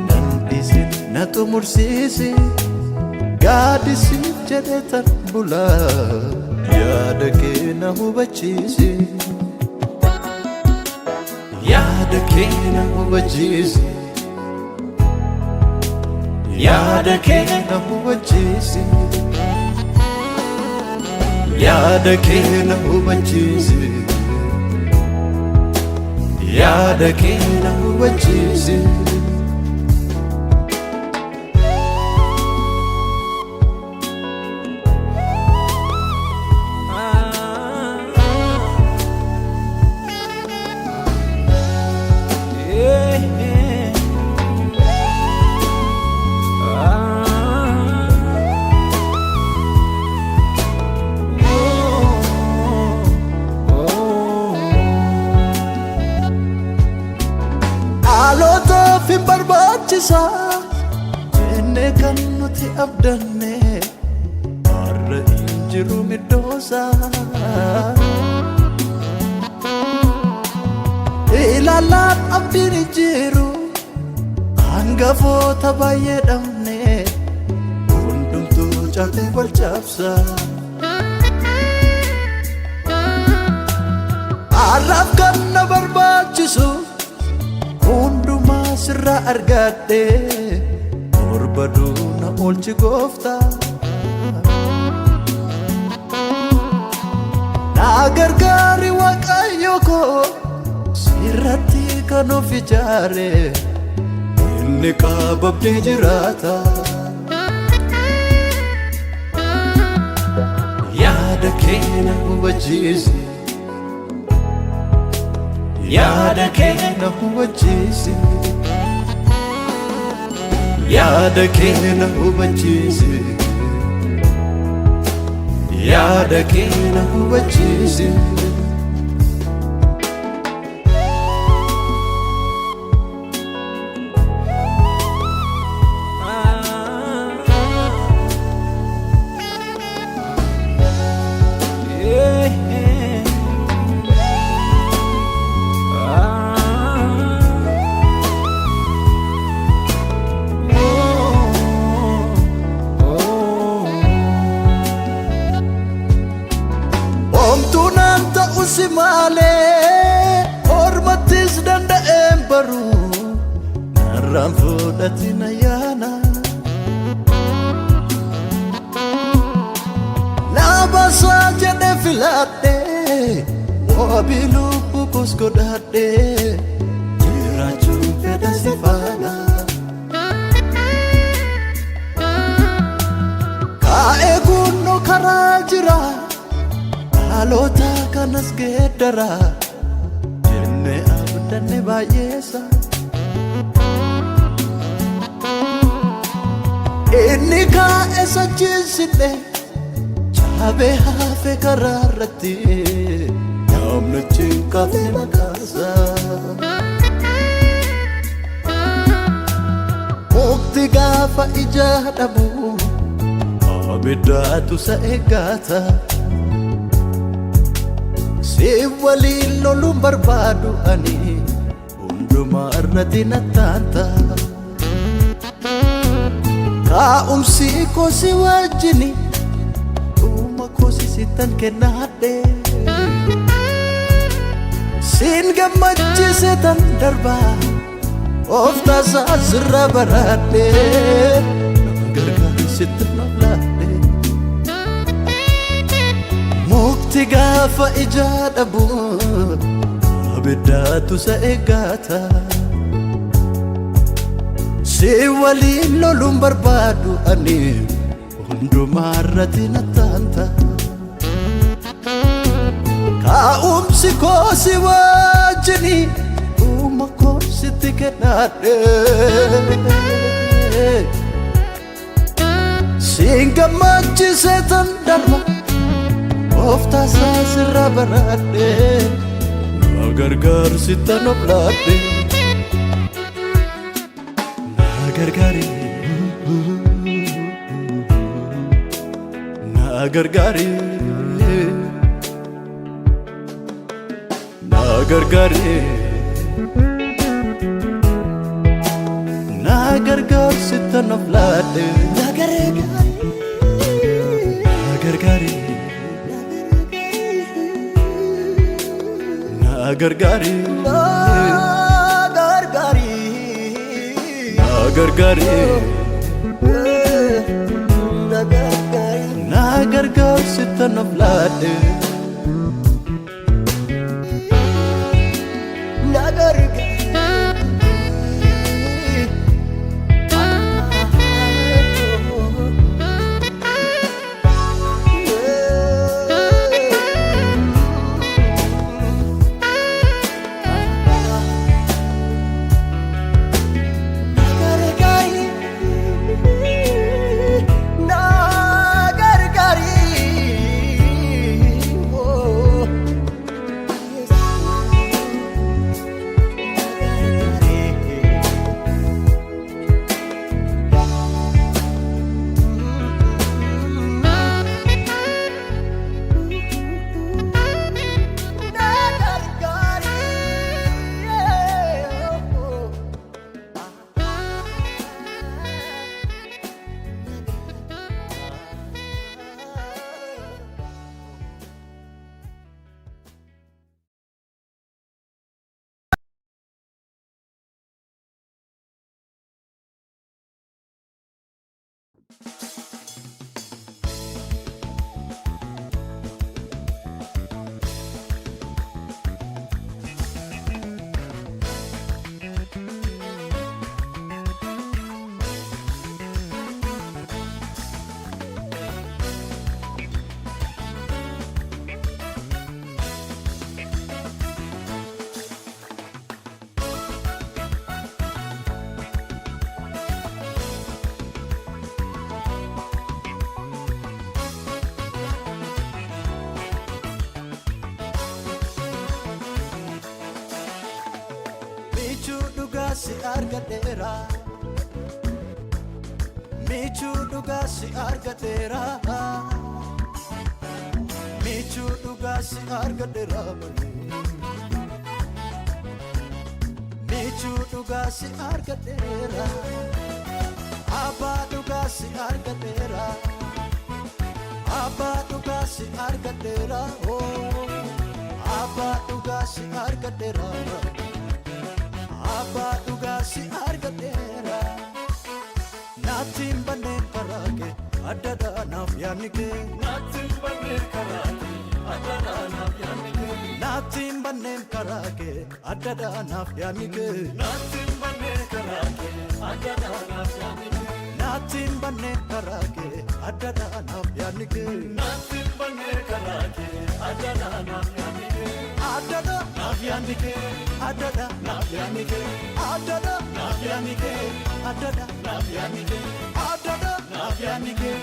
nan isin na xumursiisi gaadisiif jedheetan bulaa yaada kee na hubachiisi yaada kee na hubachiisi yaada kee na hubachiisi yaada kee na hubachiisi yaada kee na hubachiisi Fin barbaachisa jenne kan nuti abdanne har'a hin jiru middoosa ilaalaan abdiin hin jiru hangafoota baay'ee dhabne hundumtuu cabee wal cabsa har'aaf kan na barbaachisu hundumaa sirraa argadhe borbaduu na oolchi gooftaa na gargaari waaqayyo koo sirratti kan of ijaare inni qababdee jiraata yaada kee na hubachiisi yaada kee na hubachiisi yaada kee na hubachiisi yaada kee na hubachiisi si malee ormattis dan narraan fudhatina yaana Naabasaa jedhe filadhe wabii lubbuu koos godhadhe jiraachuun fedha si faana kaa'ee kunnoo karaa jira dhaloota kanas geeddara jennee abdanne baay'eessa inni kaa'ee sachiisidhe caabee hafe karaa irratti namni chinkafne makaasa mukti gaafa ijaa dhabu abiddaatu sa eeggata si waliin loluun barbaadu ani hundumaa irratti nattaanta kaa'umsi koo si wajjini dhuma koo si sittan kennaadhe siin gammachiise tan darbaa of taasaa sirra baradhe gargaari sitti nolaadhe mukti gaafa ijaa dhabu abiddaatu sa eeggata si waliin loluun barbaadu ani hundumaa irratti nattaanta kaa'umsi koo si wajjini dhuma koo sitti kennaadhe siin gammachiise tan darba of taasaa sirra baradhe na gargaari sittan of laadhe na gargaari na gargaari na gargaari na gargaari sittan of laadhe na gargaari Nagargari Nagargari Nagargar sittan of laadhe Nagargari si argadera Michu duga si argadera Michu duga si argadera Michu duga si argadera Abba duga si argadera Abba duga si argadera Oh Abba duga si argadera Abba duga si argadera argadheera Naatiin banneen karaa kee addadhaa naaf yaadni kee Naatiin banneen karaa kee addadhaa naaf yaadni kee Naatiin banneen karaa kee addadhaa naaf yaadni kee Naatiin banneen karaa kee addadhaa naaf yaadni kee Naatiin banneen karaa kee addadhaa naaf yaadni kee Naatiin banneen karaa kee addadhaa naaf yaadni kee Addadhaa naaf yaadni kee addadhaa naaf yaadni kee addadhaa naaf yaadni kee addadhaa naaf yaadni kee addadhaa naaf yaadni kee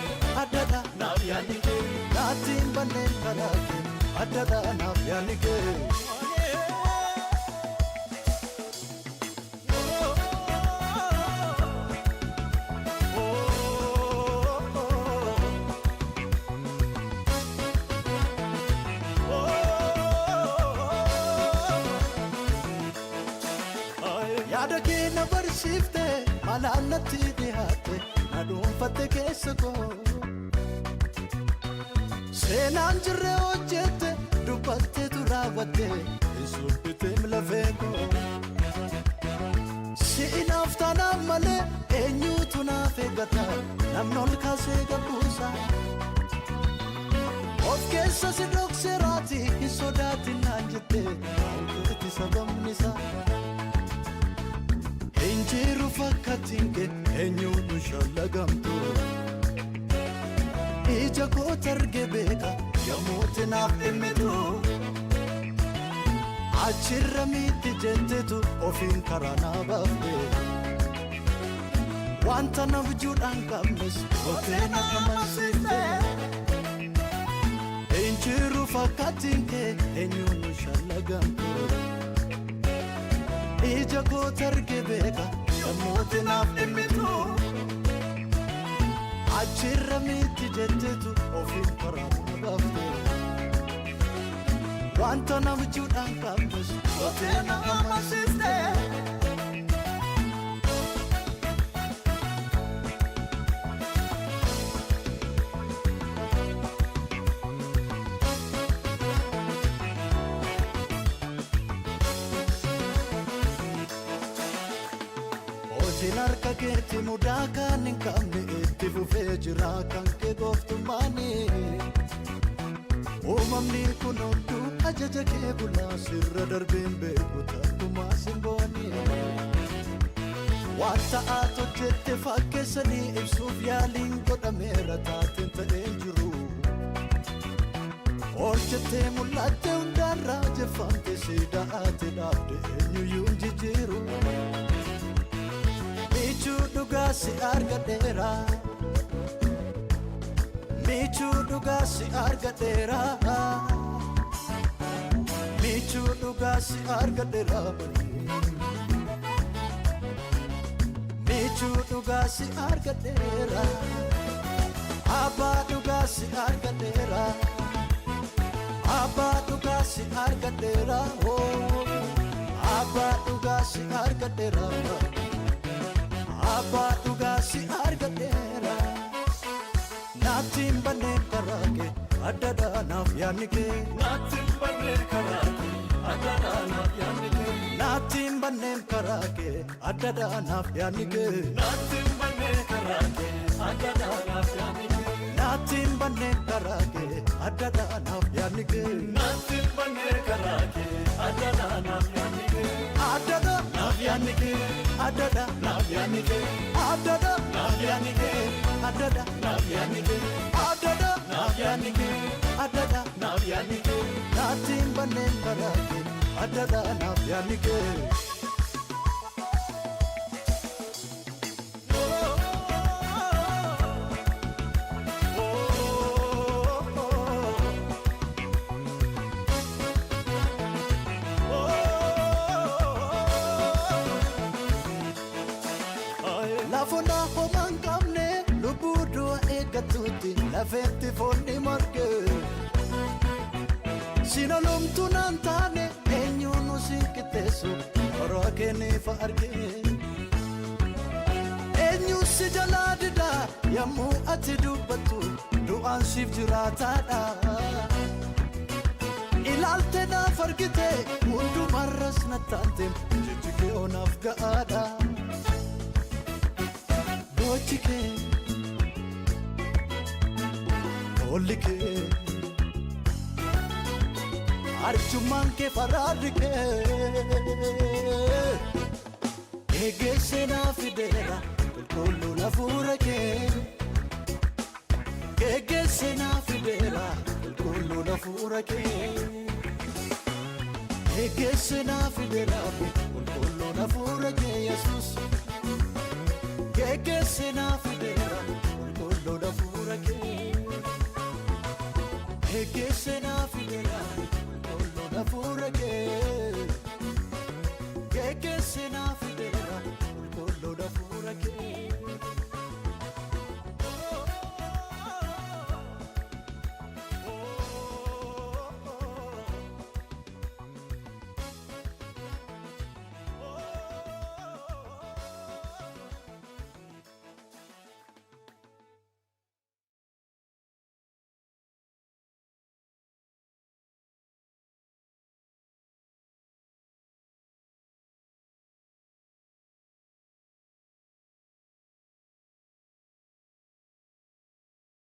addadhaa naaf yaadni kee Naatiin banneen karaa kee addadhaa naaf yaadni kee Yaada kee na barsiifte malaan natti dhiyaatte na dhuunfatte keessa koo Seenaan jirre hojjette dubbatteetu raawwatte subbiteem lafee koo Si'inaaf taanaaf malee eenyuutu naaf eeggata namni ol kaasee gabbuusa Of keessa si dhokseeraati hin sodaatin naan jette maaltu sababni isaa Injiru fakkatiin kee eenyuun shallagamtu Ija koo targee beeka yommuutti naaf dhimmitu Achirra miitti jettetu ofiin karaa naa baafte Wanta nabjuudhaan qabnes gootee na amansiifte Injiru fakkatiin kee eenyuun shallagamtu Ija koo targee beeka yommuutti naaf dhimmitu Achirra miitti jettetu ofiin karaa naa baafte Wanta nabjuudhaan qabnes gootee na amansiifte Hojiin harka keetti mudaa kan hin qabne itti fufee jira kan kee gooftummaani Uumamni kun hunduu ajaja kee bulaa sirra darbeen beeku takkumaa simbooni Wanta ati hojjette fakkeessanii ibsuuf yaaliin godhameera taateen ta'een jiru Hojjettee mul'atte hundaarraa jeffamte siidaa ati dhaabde eenyuyyuu hin jijjiiru Michuu dhugaa si argadheera Michuu dhugaa si argadheera Michuu dhugaa si argadheera Michuu dhugaa si argadheera Abbaa dhugaa si argadheera Abbaa dhugaa si argadheera Abbaa dhugaa si argadheera Abbaa dhugaa si argadheera Naatiin banneen karaa kee addadhaa naaf yaadni kee Naatiin banneen karaa kee addadhaa naaf yaadni kee Naatiin banneen karaa kee addadhaa naaf yaadni kee Naatiin banneen karaa kee addadhaa naaf yaadni kee Naatiin banneen karaa kee addadhaa naaf yaadni kee Naatiin banneen karaa kee addadhaa naaf yaadni kee Addadhaa naaf yaadni kee Addadhaa naaf yaadni kee Addadhaa naaf yaadni kee Addadhaa naaf yaadni kee Addadhaa naaf yaadni kee Addadhaa naaf yaadni kee Naatiin banneen karaa kee addadhaa naaf yaadni kee Lafona homaan qabne lubbuu du'a eeggatuutti lafeetti foonni marge Sinalomtu naan taane eenyuun nu sinqixxeessu karaa kenneefa argine Eenyu si jalaa dida yommuu ati dubbattu du'aan siif jiraataadha Ilaalte naaf argite hundumarras na taante jijjigee onaaf ga'aadha Olli kee arjummaan kee faraalli kee eegeessee naa fideera qulqulluun hafuura kee eegeessee naa fideera qulqulluun hafuura kee eegeessee naa fideera qulqulluun hafuura kee Yesuus eegeessee naa fideera qulqulluun hafuura kee eegeessee naa fideera